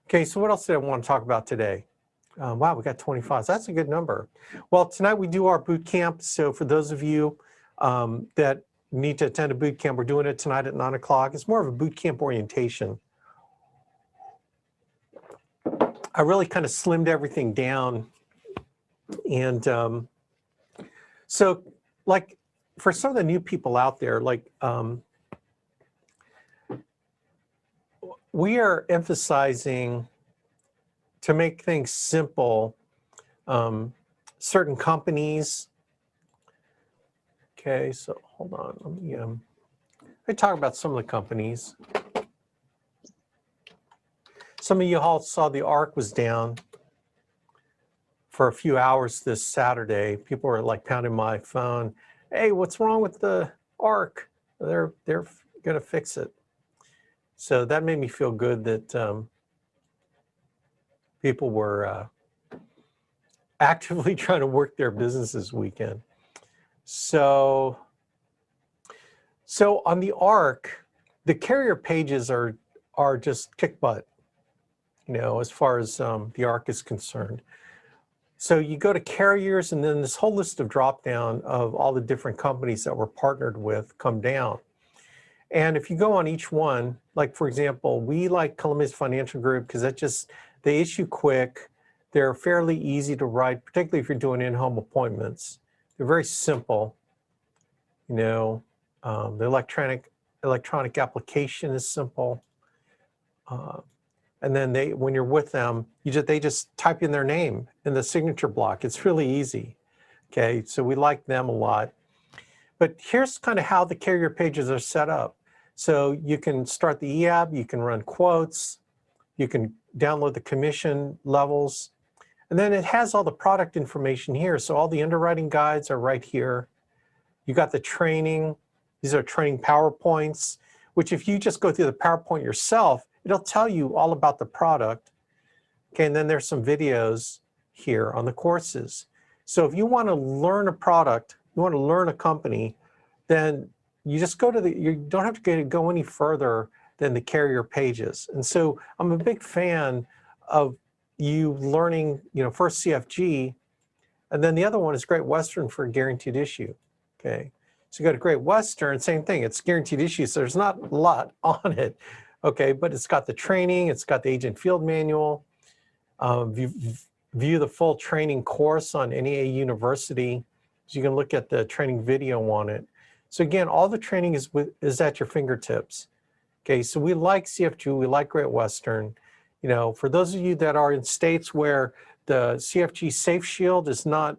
Okay, so what else did I want to talk about today? Wow, we got 25. So that's a good number. Well, tonight we do our boot camp. So for those of you that need to attend a boot camp, we're doing it tonight at 9 o'clock. It's more of a boot camp orientation. I really kind of slimmed everything down. And so like for some of the new people out there, like we are emphasizing to make things simple. Certain companies. Okay, so hold on. Let me talk about some of the companies. Some of you all saw the ARC was down for a few hours this Saturday. People were like pounding my phone. Hey, what's wrong with the ARC? They're going to fix it. So that made me feel good that people were actively trying to work their business this weekend. So on the ARC, the carrier pages are just kick butt, you know, as far as the ARC is concerned. So you go to carriers, and then this whole list of drop down of all the different companies that we're partnered with come down. And if you go on each one, like for example, we like Columbia's Financial Group because they issue quick. They're fairly easy to write, particularly if you're doing in-home appointments. They're very simple. You know, the electronic application is simple. And then when you're with them, they just type in their name in the signature block. It's really easy. Okay, so we like them a lot. But here's kind of how the carrier pages are set up. So you can start the EAB, you can run quotes, you can download the commission levels, and then it has all the product information here. So all the underwriting guides are right here. You got the training. These are training PowerPoints, which if you just go through the PowerPoint yourself, it'll tell you all about the product. Okay, and then there's some videos here on the courses. So if you want to learn a product, you want to learn a company, then you just go to you don't have to go any further than the carrier pages. And so I'm a big fan of you learning, you know, first CFG, and then the other one is Great Western for a guaranteed issue. Okay, so you go to Great Western, same thing, it's guaranteed issue, so there's not a lot on it. Okay, but it's got the training, it's got the agent field manual, view the full training course on NEA University, so you can look at the training video on it. So again, all the training is at your fingertips. Okay, so we like CFG, we like Great Western. You know, for those of you that are in states where the CFG Safe Shield is not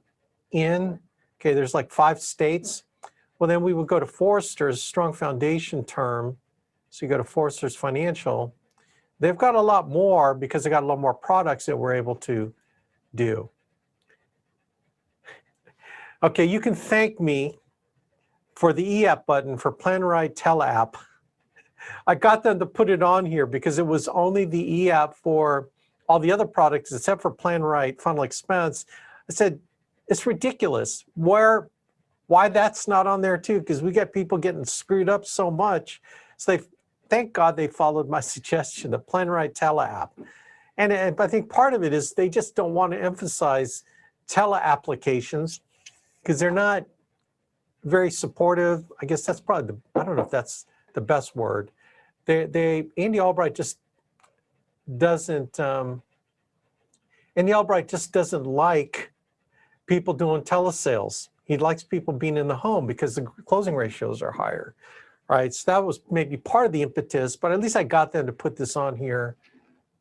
in, okay, there's like 5 states, well then we would go to Forrester's Strong Foundation term. So you go to Forrester's Financial. They've got a lot more because they got a lot more products that we're able to do. Okay, you can thank me for the EAP button for PlanRight TeleApp. I got them to put it on here because it was only the EAP for all the other products except for PlanRight Final Expense. I said, it's ridiculous. Why that's not on there too? Because we get people getting screwed up so much. So thank God they followed my suggestion, the PlanRight TeleApp. And I think part of it is they just don't want to emphasize tele-applications because they're not very supportive. I guess that's probably I don't know if that's the best word. Andy Albright just doesn't, like people doing telesales. He likes people being in the home because the closing ratios are higher. Right, so that was maybe part of the impetus, but at least I got them to put this on here,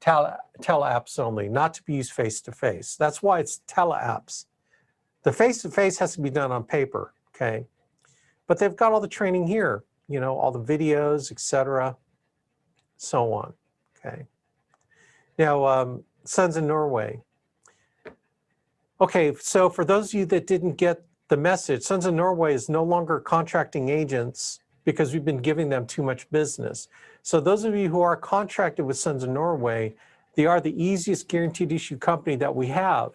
tele-apps only, not to be used face-to-face. That's why it's tele-apps. The face-to-face has to be done on paper, okay? But they've got all the training here, you know, all the videos, etc., so on, okay? Now, Sons in Norway. Okay, so for those of you that didn't get the message, Sons in Norway is no longer contracting agents because we've been giving them too much business. So those of you who are contracted with Sons of Norway, they are the easiest guaranteed issue company that we have.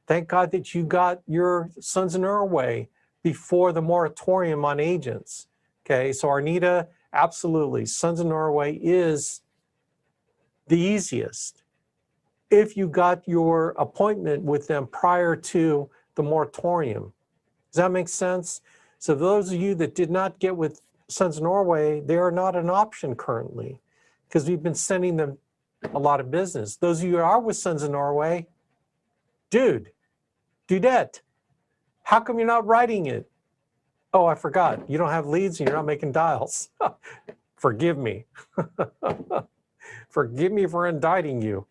Thank God that you got your Sons of Norway before the moratorium on agents. Okay, so Arnita, absolutely, Sons of Norway is the easiest. if you got your appointment with them prior to the moratorium. Does that make sense? So those of you that did not get with Sons of Norway, they are not an option currently because we've been sending them a lot of business. Those of you who are with Sons of Norway, dudette, how come you're not writing it? Oh, I forgot. You don't have leads and you're not making dials. Forgive me. Forgive me for indicting you.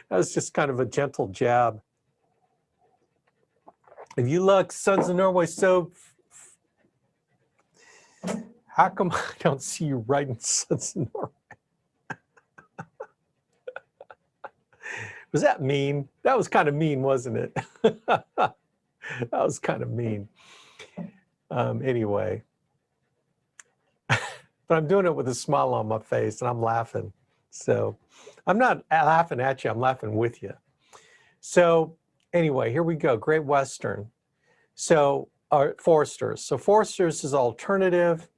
That was just kind of a gentle jab. If you look, Sons of Norway soap, how come I don't see you writing Sons of Norway? Was that mean? That was kind of mean, wasn't it? That was kind of mean. Anyway, but I'm doing it with a smile on my face and I'm laughing. So I'm not laughing at you, I'm laughing with you. So anyway, here we go, Great Western. So Foresters. So Foresters is alternative.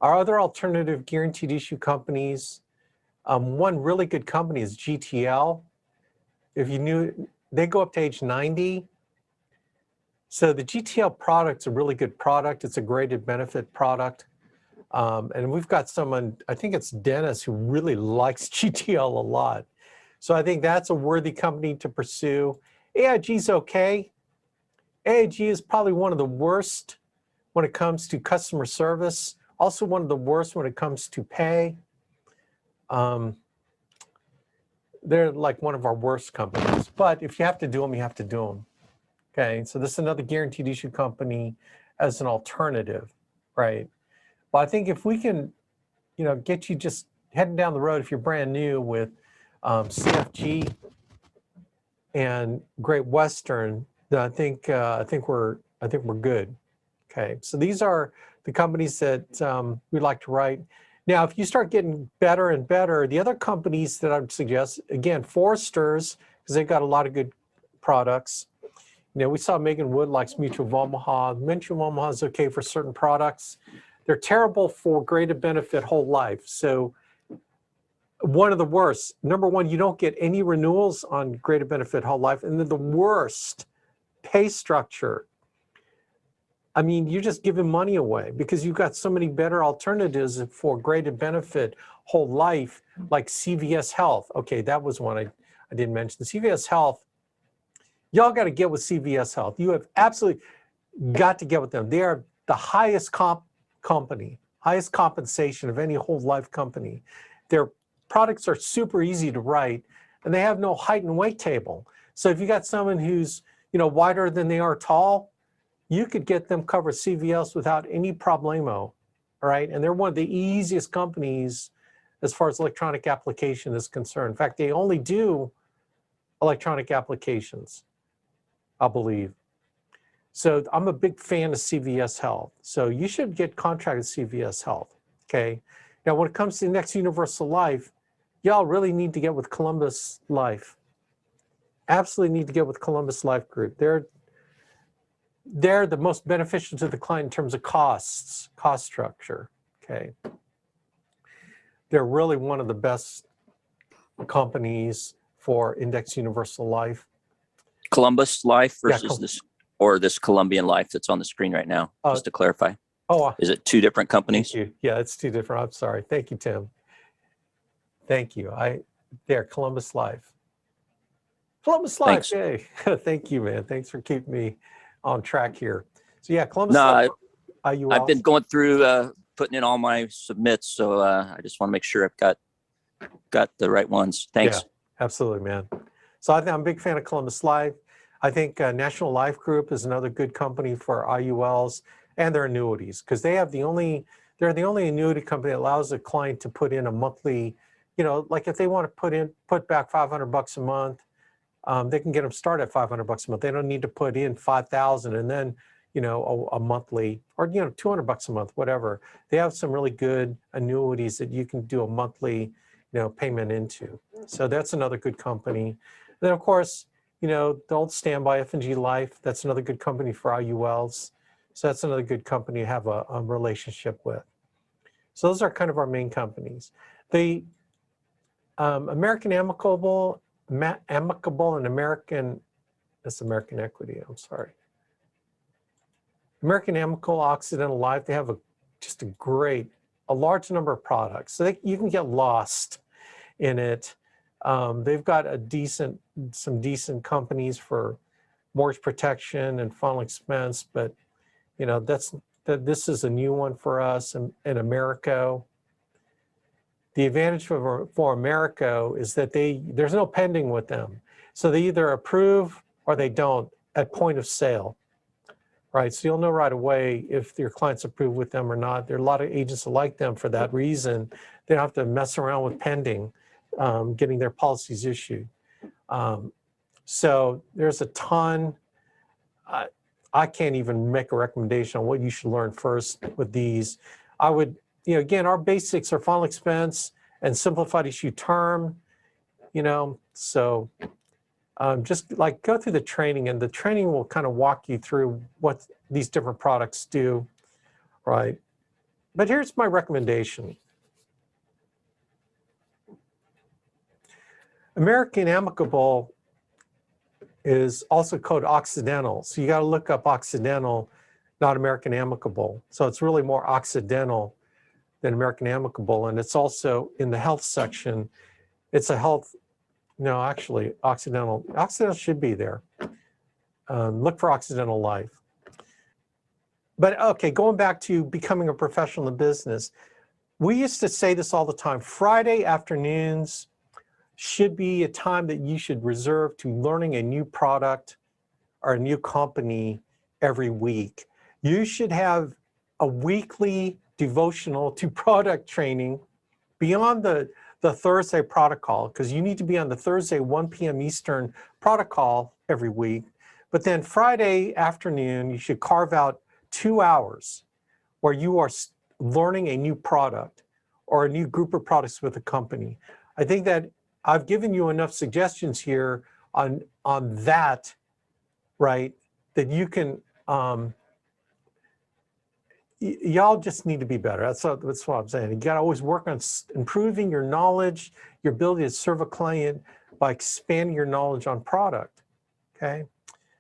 Our other alternative guaranteed issue companies, one really good company is GTL. If you knew, they go up to age 90. So the GTL product's a really good product. It's a graded benefit product. And we've got someone, I think it's Dennis, who really likes GTL a lot. So I think that's a worthy company to pursue. AIG's okay. AIG is probably one of the worst when it comes to customer service. Also one of the worst when it comes to pay. They're like one of our worst companies. But if you have to do them, you have to do them. Okay, so this is another guaranteed issue company as an alternative, right? Well, I think if we can, get you just heading down the road, if you're brand new with CFG and Great Western, then I think we're good. Okay, so these are the companies that we'd like to write. Now, if you start getting better and better, the other companies that I would suggest, again, Foresters, because they've got a lot of good products. We saw Megan Wood likes Mutual of Omaha. Mutual of Omaha is okay for certain products. They're terrible for graded benefit whole life. So one of the worst. Number one, you don't get any renewals on graded benefit whole life. And then the worst, pay structure. I mean, you're just giving money away because you've got so many better alternatives for graded benefit whole life, like CVS Health. Okay, that was one I didn't mention. CVS Health, y'all got to get with CVS Health. You have absolutely got to get with them. They are the highest company, highest compensation of any whole life company. Their products are super easy to write, and they have no height and weight table. So if you got someone who's wider than they are tall, you could get them covered CVS without any problemo, all right? And they're one of the easiest companies as far as electronic application is concerned. In fact, they only do electronic applications, I believe. So I'm a big fan of CVS Health. So you should get contracted CVS Health, okay? Now, when it comes to Next Universal Life, y'all really need to get with Columbus Life. Absolutely need to get with Columbus Life Group. They're the most beneficial to the client in terms of cost structure, okay? They're really one of the best companies for Index Universal Life. Columbus Life versus this Colombian Life that's on the screen right now, just to clarify. Is it two different companies? Thank you. Yeah, it's two different. I'm sorry. Thank you, Tim. Thank you. Columbus Life. Columbus Life, yay. Thank you, man. Thanks for keeping me on track here. So yeah, Columbus Life. I've been going through putting in all my submits, so I just want to make sure I've got the right ones. Thanks. Yeah, absolutely, man. So I'm a big fan of Columbus Life. I think National Life Group is another good company for IULs and their annuities, because they're the only annuity company that allows a client to put in a monthly, like if they want to put back $500 a month, they can get them started at $500 a month. They don't need to put in $5,000 and then, a monthly, or, $200 a month, whatever. They have some really good annuities that you can do a monthly, payment into. So that's another good company. And then of course, the old standby F&G Life, that's another good company for IULs. So that's another good company to have a relationship with. So those are kind of our main companies. American Amicable, Amicable and American, that's American Equity, I'm sorry. American Amicable, Occidental Life, they have just a large number of products. So you can get lost in it. They've got some decent companies for mortgage protection and final expense, but you know, this is a new one for us in Americo. The advantage for Americo is that there's no pending with them. So they either approve or they don't at point of sale, right? So you'll know right away if your clients approve with them or not. There are a lot of agents that like them for that reason. They don't have to mess around with pending, getting their policies issued. So there's a ton. I can't even make a recommendation on what you should learn first with these. I would, you know, again, our basics are final expense and simplified issue term, you know, so just like go through the training, and the training will kind of walk you through what these different products do, right? But here's my recommendation. American Amicable is also code Occidental. So you got to look up Occidental, not American Amicable. So it's really more Occidental than American Amicable. And it's also in the health section. It's a health, no, actually Occidental should be there. Look for Occidental Life. But okay, going back to becoming a professional in business, we used to say this all the time, Friday afternoons should be a time that you should reserve to learning a new product or a new company every week. You should have a weekly devotional to product training beyond the Thursday product call, because you need to be on the Thursday 1 p.m. Eastern product call every week. But then Friday afternoon, you should carve out 2 hours where you are learning a new product or a new group of products with a company. I think that I've given you enough suggestions here on that, right, that you can, y'all just need to be better. That's what I'm saying. You got to always work on improving your knowledge, your ability to serve a client by expanding your knowledge on product, okay?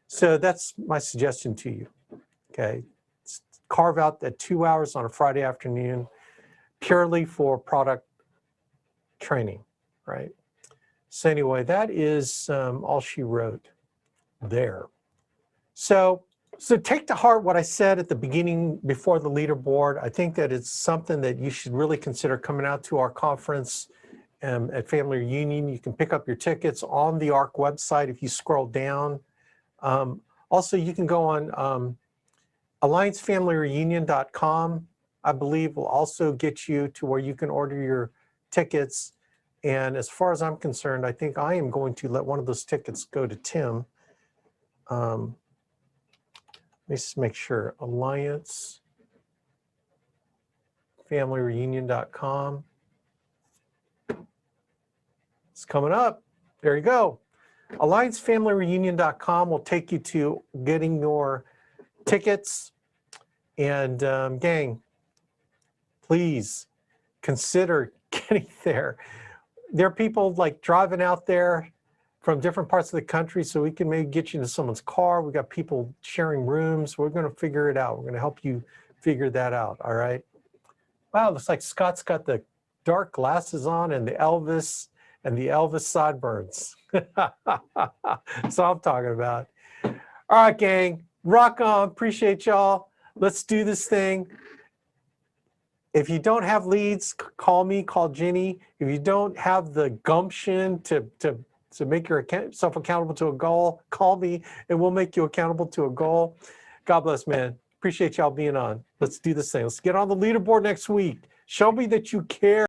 So that's my suggestion to you, okay? Carve out that 2 hours on a Friday afternoon purely for product training, right? So anyway, that is all she wrote there. So take to heart what I said at the beginning before the leaderboard. I think that it's something that you should really consider coming out to our conference at Family Reunion. You can pick up your tickets on the ARC website if you scroll down. Also, you can go on alliancefamilyreunion.com, I believe will also get you to where you can order your tickets. And as far as I'm concerned, I think I am going to let one of those tickets go to Tim. Let me just make sure. AllianceFamilyReunion.com. It's coming up. There you go. AllianceFamilyReunion.com will take you to getting your tickets. And gang, please consider getting there. There are people like driving out there from different parts of the country, so we can maybe get you into someone's car. We got people sharing rooms. We're going to figure it out. We're going to help you figure that out. All right. Wow, looks like Scott's got the dark glasses on and the Elvis sideburns. That's what I'm talking about. All right, gang, rock on. Appreciate y'all. Let's do this thing. If you don't have leads, call me, call Jenny. If you don't have the gumption to make yourself accountable to a goal, call me and we'll make you accountable to a goal. God bless, man. Appreciate y'all being on. Let's do this thing. Let's get on the leaderboard next week. Show me that you care.